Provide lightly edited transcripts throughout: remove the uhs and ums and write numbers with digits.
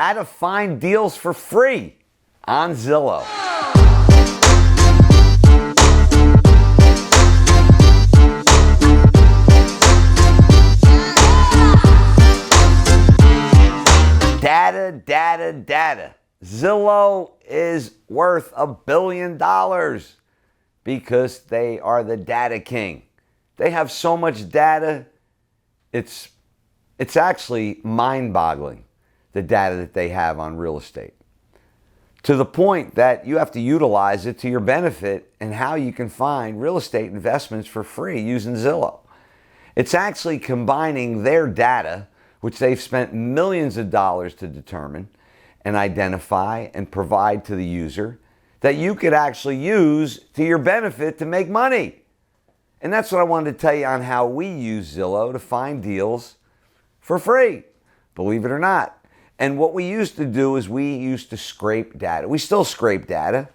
How to find deals for free on Zillow. Data. Zillow is worth $1 billion because they are the data king. They have so much data, it's actually mind-boggling, the data that they have on real estate. To the point that you have to utilize it to your benefit and how you can find real estate investments for free using Zillow. It's actually combining their data, which they've spent millions of dollars to determine and identify and provide to the user, that you could actually use to your benefit to make money. And that's what I wanted to tell you on how we use Zillow to find deals for free, believe it or not. And what we used to do is we used to scrape data. We still scrape data,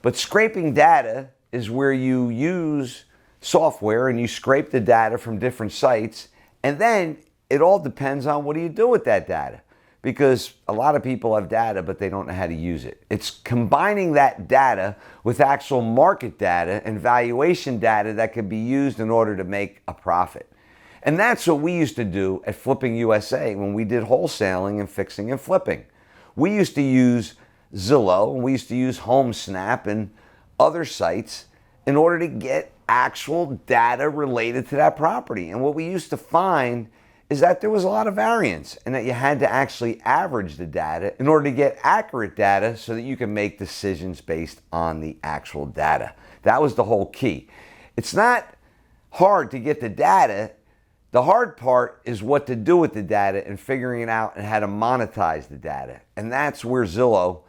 but scraping data is where you use software and you scrape the data from different sites, and then it all depends on what do you do with that data. Because a lot of people have data, but they don't know how to use it. It's combining that data with actual market data and valuation data that could be used in order to make a profit. And that's what we used to do at Flipping USA when we did wholesaling and fixing and flipping. We used to use Zillow, and we used to use HomeSnap and other sites in order to get actual data related to that property. And what we used to find is that there was a lot of variance and that you had to actually average the data in order to get accurate data so that you can make decisions based on the actual data. That was the whole key. It's not hard to get the data. The hard part is what to do with the data and figuring it out and how to monetize the data. And that's where Zillow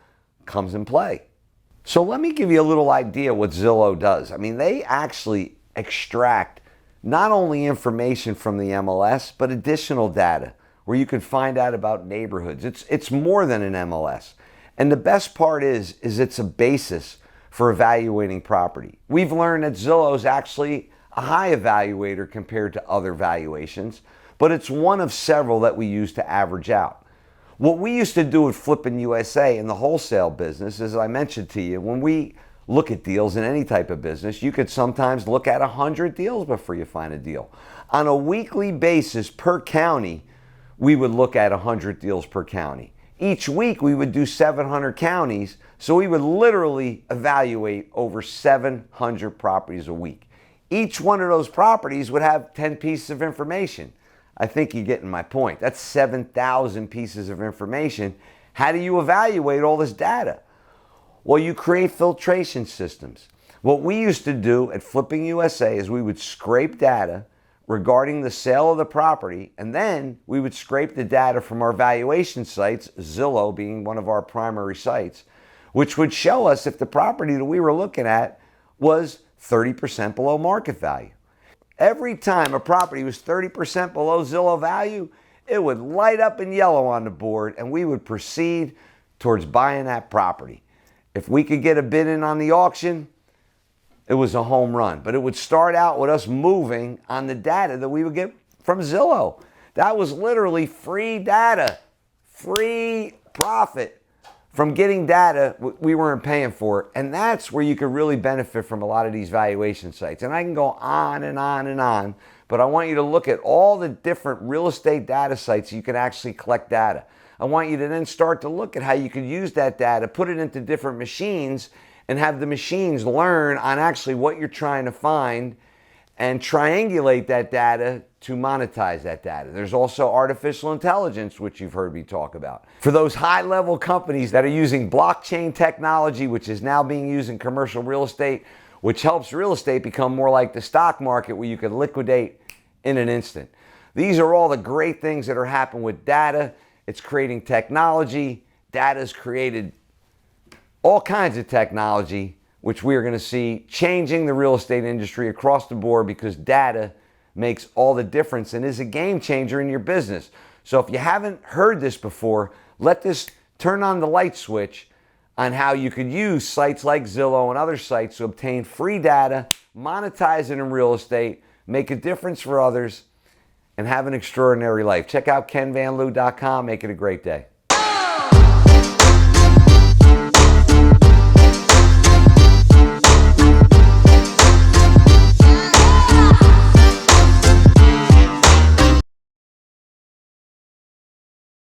comes in play. So let me give you a little idea what Zillow does. I mean, they actually extract not only information from the MLS, but additional data where you can find out about neighborhoods. It's more than an MLS. And the best part is it's a basis for evaluating property. We've learned that Zillow is actually a high evaluator compared to other valuations, but it's one of several that we use to average out. What we used to do at Flippin' USA in the wholesale business, as I mentioned to you, when we look at deals in any type of business, you could sometimes look at 100 deals before you find a deal. On a weekly basis per county, we would look at 100 deals per county. Each week we would do 700 counties, so we would literally evaluate over 700 properties a week. Each one of those properties would have 10 pieces of information. I think you're getting my point. That's 7,000 pieces of information. How do you evaluate all this data? Well, you create filtration systems. What we used to do at Flipping USA is we would scrape data regarding the sale of the property, and then we would scrape the data from our valuation sites, Zillow being one of our primary sites, which would show us if the property that we were looking at was 30% below market value. Every time a property was 30% below Zillow value, it would light up in yellow on the board, and we would proceed towards buying that property. If we could get a bid in on the auction, it was a home run. But it would start out with us moving on the data that we would get from Zillow. That was literally free data, free profit from getting data we weren't paying for. And that's where you could really benefit from a lot of these valuation sites. And I can go on and on and on, but I want you to look at all the different real estate data sites you can actually collect data. I want you to then start to look at how you could use that data, put it into different machines, and have the machines learn on actually what you're trying to find and triangulate that data to monetize that data. There's also artificial intelligence, which you've heard me talk about. For those high-level companies that are using blockchain technology, which is now being used in commercial real estate, which helps real estate become more like the stock market where you can liquidate in an instant. These are all the great things that are happening with data. It's creating technology. Data's created all kinds of technology, which we are going to see changing the real estate industry across the board because data makes all the difference and is a game changer in your business. So if you haven't heard this before, let this turn on the light switch on how you could use sites like Zillow and other sites to obtain free data, monetize it in real estate, make a difference for others, and have an extraordinary life. Check out kenvanliew.com. Make it a great day.